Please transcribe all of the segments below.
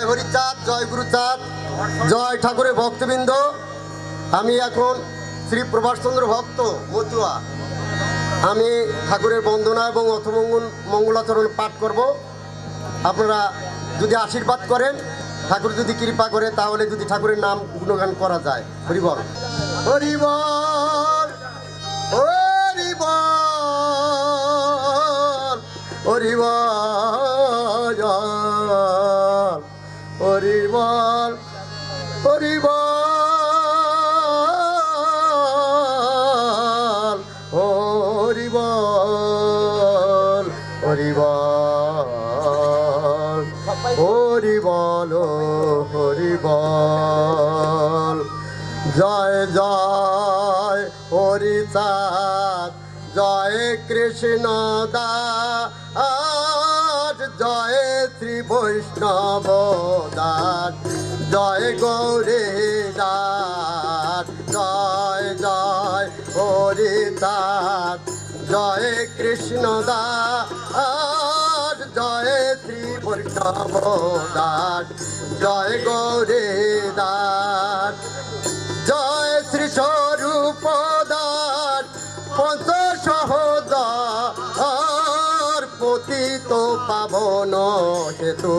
জয় হরিচাঁদ, জয় গুরুচাঁদ, জয় ঠাকুরের ভক্তবৃন্দ। আমি এখন শ্রী প্রভাষচন্দ্র ভক্ত মতুয়া। আমি ঠাকুরের বন্দনা এবং মঙ্গলাচরণ পাঠ করব। আপনারা যদি আশীর্বাদ করেন, ঠাকুর যদি কৃপা করে, তাহলে যদি ঠাকুরের নাম গুণগান করা যায়। হরিবল হরিবল হরিবল হরিবল হরিবল হরিবল হরিবল হরিবল হরিবল। জয় জয় হরিচাঁদ, জয় কৃষ্ণ দাস, জয় শ্রী বৈষ্ণব দাস, জয় গৌরী দাস। জয় জয় হরিচাঁদ, জয় কৃষ্ণ দাস, জয় শ্রী বৈষ্ণব দাস, জয় গৌরী দাস। জয় শ্রী স্বরূপ দাস, পঞ্চ সহোদর, পতিত পাবন হেতু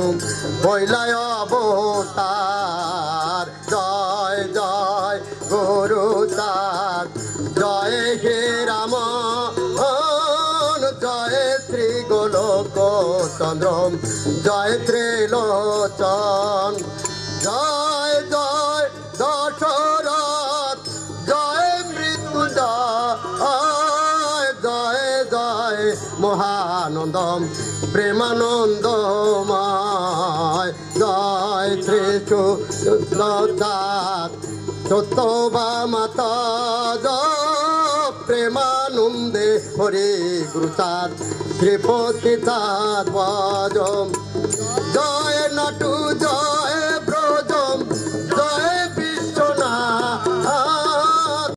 বৈলায় অবতার। জয় জয় গুরুচাঁদ, জয় হে রাম, জয় শ্রী গোলক চন্দ্র, জয় ত্রিলোচন। জয় জয় দশরথ, জয় মৃত্যুঞ্জয়, জয় জয় মহানন্দম প্রেমানন্দময়। জয় শ্রী সুদাত সত্যবামাতা, প্রেমানন্দে হরি গুরুচাঁদ শ্রীপতি চাঁদ। জয় নাটু